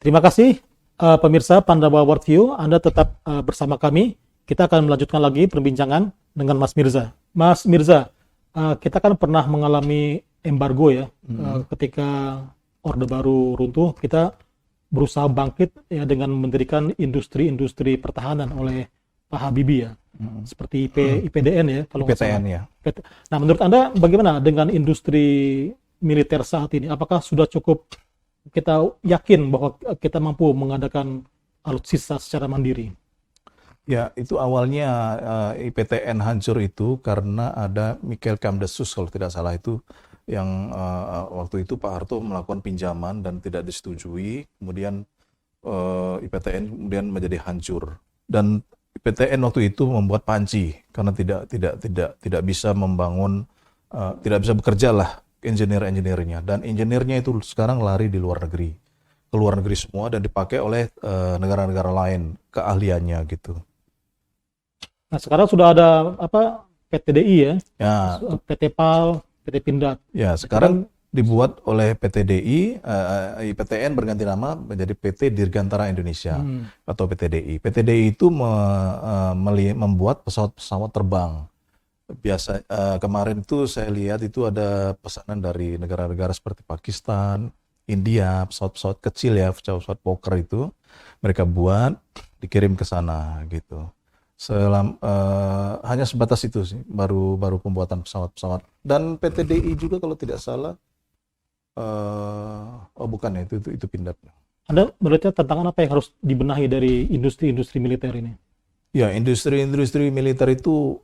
Terima kasih pemirsa Pandawa Worldview, Anda tetap bersama kami. Kita akan melanjutkan lagi perbincangan dengan Mas Mirza. Mas Mirza, kita kan pernah mengalami embargo ya, ketika Orde Baru runtuh, kita berusaha bangkit ya dengan mendirikan industri-industri pertahanan oleh Pak Habibie ya, seperti IPDN ya, kalau nggak salah. IPTN ya. Nah, menurut Anda bagaimana dengan industri militer saat ini? Apakah sudah cukup kita yakin bahwa kita mampu mengadakan alutsista secara mandiri? Ya, itu awalnya IPTN hancur itu karena ada Michael Kamdesus kalau tidak salah itu yang waktu itu Pak Harto melakukan pinjaman dan tidak disetujui, kemudian IPTN kemudian menjadi hancur. Dan IPTN waktu itu membuat panci karena tidak bisa membangun, tidak bisa bekerja lah engineer-engineernya, dan engineernya itu sekarang lari di luar negeri, ke luar negeri semua dan dipakai oleh negara-negara lain keahliannya gitu. Nah, sekarang sudah ada apa PTDI ya, Ya, PT PAL, PT Pindad. ya sekarang dibuat oleh PTDI, IPTN berganti nama menjadi PT Dirgantara Indonesia atau PTDI. PTDI itu membuat pesawat-pesawat terbang. Biasa kemarin itu saya lihat itu ada pesanan dari negara-negara seperti Pakistan, India, pesawat-pesawat kecil ya, pesawat-pesawat Fokker itu mereka buat dikirim ke sana gitu. Hanya sebatas itu sih, baru pembuatan pesawat-pesawat. Dan PTDI juga kalau tidak salah, oh bukan ya, itu Pindad. Anda melihatnya tantangan apa yang harus dibenahi dari industri-industri militer ini? Ya, industri-industri militer itu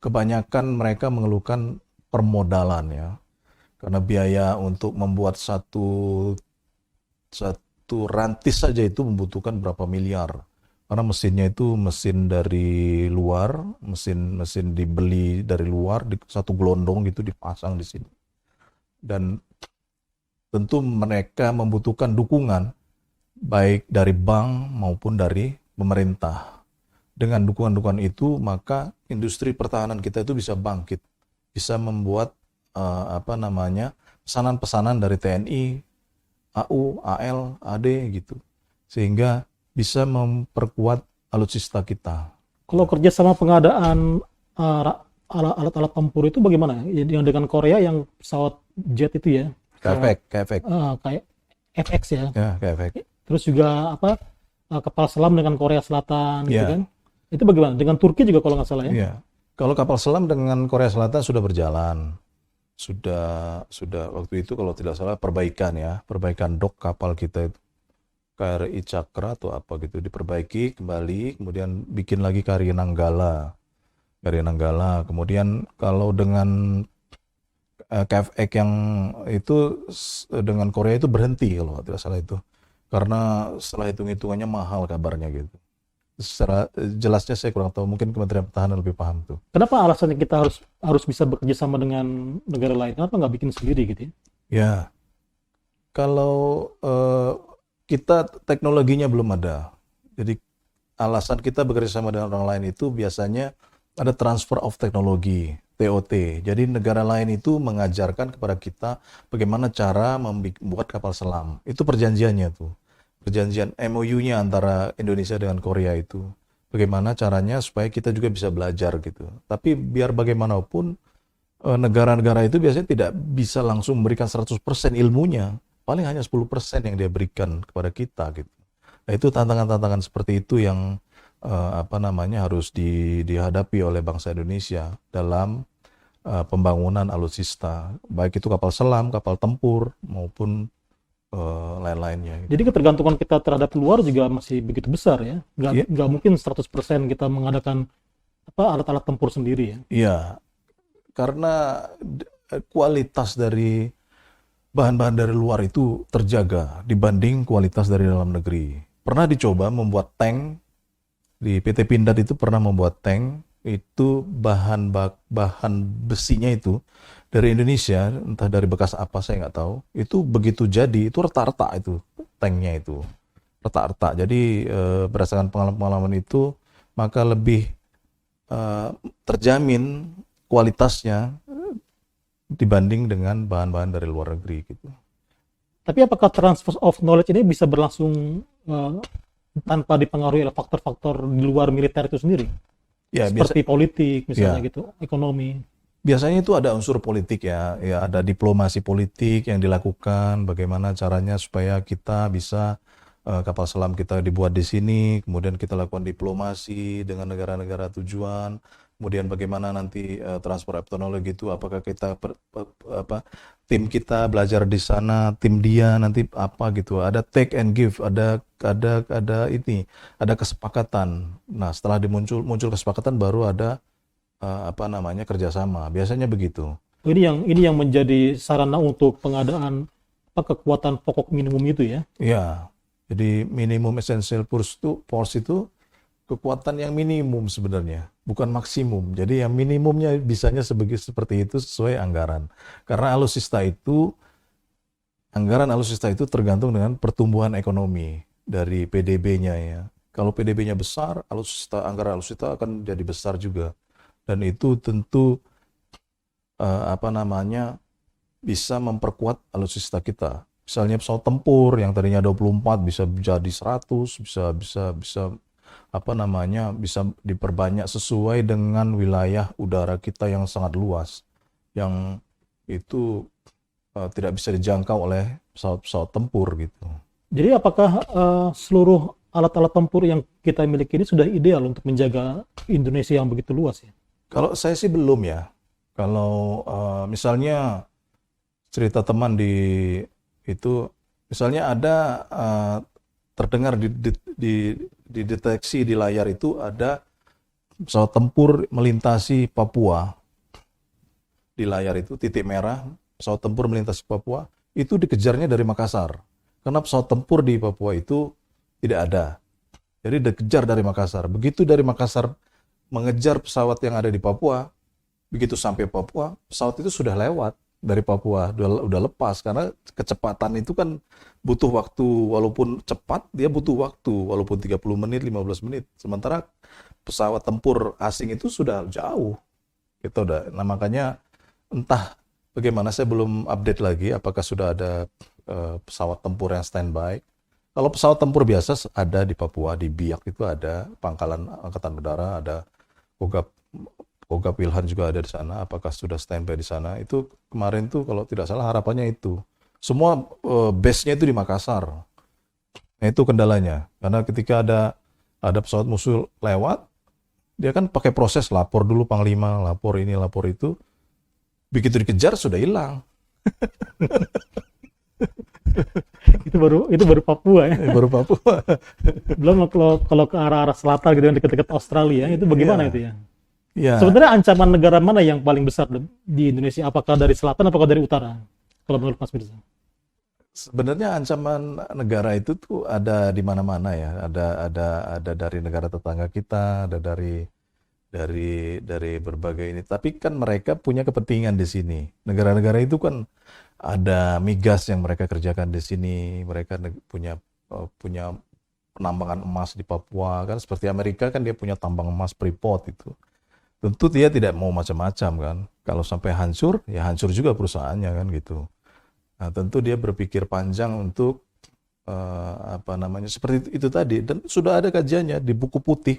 kebanyakan mereka mengeluhkan permodalan ya, karena biaya untuk membuat satu rantis saja itu membutuhkan berapa miliar. Karena mesinnya itu mesin dari luar, mesin dibeli dari luar, satu gelondong gitu dipasang di sini. Dan tentu mereka membutuhkan dukungan baik dari bank maupun dari pemerintah. Dengan dukungan-dukungan itu, maka industri pertahanan kita itu bisa bangkit, bisa membuat pesanan-pesanan dari TNI, AU, AL, AD gitu, sehingga bisa memperkuat alutsista kita. Kalau kerjasama pengadaan alat-alat tempur itu bagaimana? Yang dengan Korea yang pesawat jet itu ya, Kayak kayak FX ya. ya, kayak Terus juga apa kapal selam dengan Korea Selatan gitu ya, kan? Itu bagaimana? Dengan Turki juga kalau nggak salah ya? ya. Kalau kapal selam dengan Korea Selatan sudah berjalan, sudah waktu itu kalau tidak salah perbaikan dok kapal kita itu. KRI Cakra atau apa gitu diperbaiki kembali, kemudian bikin lagi KRI Nanggala. Kemudian kalau dengan KFX yang itu dengan Korea itu berhenti kalau tidak salah itu, karena setelah hitung-hitungannya mahal kabarnya gitu. Secara jelasnya saya kurang tahu, mungkin Kementerian Pertahanan lebih paham tuh. Kenapa alasannya kita harus bisa bekerja sama dengan negara lain? Kenapa nggak bikin sendiri gitu ya? Ya, kalau kita teknologinya belum ada. Jadi alasan kita bekerja sama dengan orang lain itu biasanya ada transfer of teknologi, TOT. Jadi negara lain itu mengajarkan kepada kita bagaimana cara membuat kapal selam. Itu perjanjiannya tuh. Perjanjian MOU-nya antara Indonesia dengan Korea itu. Bagaimana caranya supaya kita juga bisa belajar gitu. Tapi biar bagaimanapun negara-negara itu biasanya tidak bisa langsung memberikan 100% ilmunya. Paling hanya 10% yang dia berikan kepada kita gitu. Nah, itu tantangan-tantangan seperti itu yang harus dihadapi oleh bangsa Indonesia dalam pembangunan alutsista, baik itu kapal selam, kapal tempur maupun lain-lainnya. Gitu. Jadi ketergantungan kita terhadap luar juga masih begitu besar ya. Nggak mungkin 100% kita mengadakan alat-alat tempur sendiri ya. Iya, karena kualitas dari bahan-bahan dari luar itu terjaga dibanding kualitas dari dalam negeri. Pernah dicoba membuat tank, di PT Pindad itu pernah membuat tank, itu bahan besinya itu dari Indonesia, entah dari bekas apa saya nggak tahu, itu begitu jadi, itu retak-retak itu tanknya itu, retak-retak. Jadi berdasarkan pengalaman itu, maka lebih terjamin kualitasnya dibanding dengan bahan-bahan dari luar negeri gitu. Tapi apakah transfer of knowledge ini bisa berlangsung tanpa dipengaruhi oleh faktor-faktor di luar militer itu sendiri? Ya, Seperti politik misalnya ya. gitu, ekonomi. Biasanya itu ada unsur politik ya, ya ada diplomasi politik yang dilakukan, bagaimana caranya supaya kita bisa kapal selam kita dibuat di sini, kemudian kita lakukan diplomasi dengan negara-negara tujuan, kemudian bagaimana nanti transfer of teknologi itu, apakah kita tim kita belajar di sana, tim dia nanti apa gitu, ada take and give, ada kesepakatan. Nah, setelah muncul kesepakatan baru ada kerjasama. Biasanya begitu. Ini yang menjadi sarana untuk pengadaan kekuatan pokok minimum itu ya. Ya, jadi minimum essential force itu kekuatan yang minimum sebenarnya, bukan maksimum. Jadi yang minimumnya bisanya seperti itu sesuai anggaran. Karena anggaran alutsista itu tergantung dengan pertumbuhan ekonomi dari PDB-nya ya. Kalau PDB-nya besar, anggaran alutsista akan jadi besar juga. Dan itu tentu bisa memperkuat alutsista kita. Misalnya pesawat tempur yang tadinya 24 bisa jadi 100, bisa diperbanyak sesuai dengan wilayah udara kita yang sangat luas, yang itu tidak bisa dijangkau oleh pesawat-pesawat tempur gitu. Jadi apakah seluruh alat-alat tempur yang kita miliki ini sudah ideal untuk menjaga Indonesia yang begitu luas ya? Kalau saya sih belum ya. Kalau misalnya cerita teman misalnya ada terdengar dideteksi di layar itu ada pesawat tempur melintasi Papua. Di layar itu titik merah, pesawat tempur melintasi Papua, itu dikejarnya dari Makassar. Karena pesawat tempur di Papua itu tidak ada. Jadi dikejar dari Makassar. Begitu dari Makassar mengejar pesawat yang ada di Papua, begitu sampai Papua, pesawat itu sudah lewat dari Papua, udah lepas, karena kecepatan itu kan butuh waktu, walaupun cepat, dia butuh waktu, walaupun 30 menit, 15 menit, sementara pesawat tempur asing itu sudah jauh, gitu udah. Nah makanya entah bagaimana, saya belum update lagi, apakah sudah ada pesawat tempur yang standby. Kalau pesawat tempur biasa ada di Papua, di Biak itu ada, Pangkalan Angkatan Udara, ada Kogab Wilhan juga ada di sana. Apakah sudah standby di sana? Itu kemarin tuh kalau tidak salah harapannya itu. Semua base-nya itu di Makassar. Nah itu kendalanya. Karena ketika ada pesawat musuh lewat, dia kan pakai proses lapor dulu Panglima, lapor ini, lapor itu. Begitu dikejar sudah hilang. Itu baru Papua ya. Baru Papua. Belum kalau ke arah selatan gitu yang dekat-dekat Australia, itu bagaimana itu ya? Ya. Sebenarnya ancaman negara mana yang paling besar di Indonesia? Apakah dari selatan, apakah dari utara? Kalau menurut Mas Mirza? Sebenarnya ancaman negara itu tuh ada di mana-mana ya. Ada dari negara tetangga kita, ada dari berbagai ini. Tapi kan mereka punya kepentingan di sini. Negara-negara itu kan ada migas yang mereka kerjakan di sini. Mereka punya penambangan emas di Papua kan, seperti Amerika kan dia punya tambang emas Freeport itu. Tentu dia tidak mau macam-macam kan. Kalau sampai hancur, ya hancur juga perusahaannya kan gitu. Nah, tentu dia berpikir panjang untuk seperti itu tadi. Dan sudah ada kajiannya di buku putih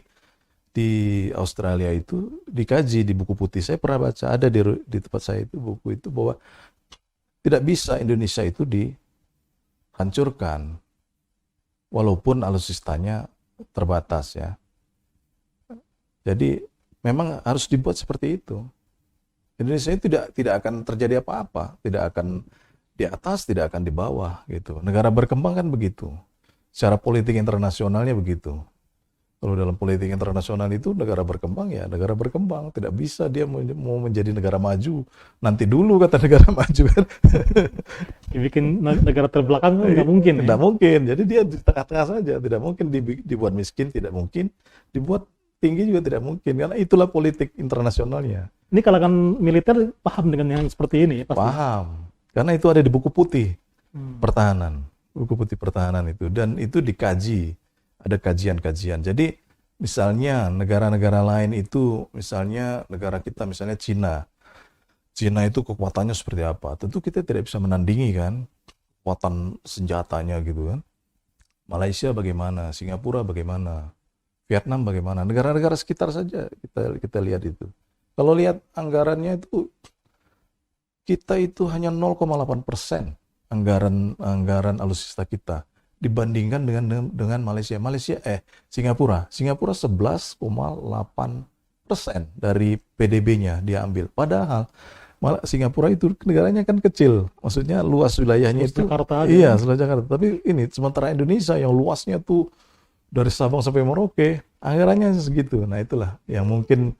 di Australia itu, dikaji di buku putih. Saya pernah baca, ada di tempat saya itu buku itu, bahwa tidak bisa Indonesia itu dihancurkan walaupun alutsistanya terbatas ya. Jadi memang harus dibuat seperti itu. Indonesia itu tidak akan terjadi apa-apa, tidak akan di atas, tidak akan di bawah gitu. Negara berkembang kan begitu. Secara politik internasionalnya begitu. Kalau dalam politik internasional itu negara berkembang ya negara berkembang, tidak bisa dia mau menjadi negara maju. Nanti dulu kata negara maju kan. Dibikin negara terbelakang kan nggak mungkin. Tidak mungkin. Jadi dia di tengah-tengah saja. Tidak mungkin dibuat miskin, tidak mungkin. Dibuat tinggi juga tidak mungkin. Karena itulah politik internasionalnya. Ini kalangan militer paham dengan yang seperti ini ya? Pasti. Paham. Karena itu ada di buku putih pertahanan. Buku putih pertahanan itu. Dan itu dikaji. Ada kajian-kajian. Jadi misalnya negara-negara lain itu, misalnya negara kita, misalnya Cina. Cina itu kekuatannya seperti apa? Tentu kita tidak bisa menandingi kan. kekuatan senjatanya gitu kan. Malaysia bagaimana, Singapura bagaimana, Vietnam bagaimana, negara-negara sekitar saja kita lihat itu. Kalau lihat anggarannya itu, kita itu hanya 0,8% anggaran alutsista kita dibandingkan dengan Singapura. Singapura 11,8% dari PDB-nya dia ambil. Padahal Singapura itu negaranya kan kecil, maksudnya luas wilayahnya itu. Jakarta aja. Iya, seluas Jakarta. Tapi ini sementara Indonesia yang luasnya tuh dari Sabang sampai Merauke, anggarannya segitu. Nah, itulah yang mungkin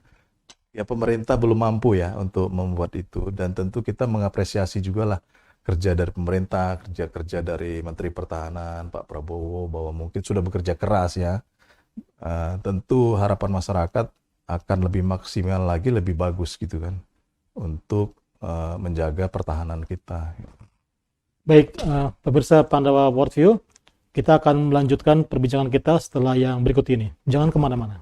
ya pemerintah belum mampu ya untuk membuat itu, dan tentu kita mengapresiasi juga lah kerja dari pemerintah, kerja dari Menteri Pertahanan Pak Prabowo bahwa mungkin sudah bekerja keras ya. Tentu harapan masyarakat akan lebih maksimal lagi, lebih bagus gitu kan untuk menjaga pertahanan kita. Baik, pemirsa Pandawa Worldview, kita akan melanjutkan perbincangan kita setelah yang berikut ini. Jangan kemana-mana.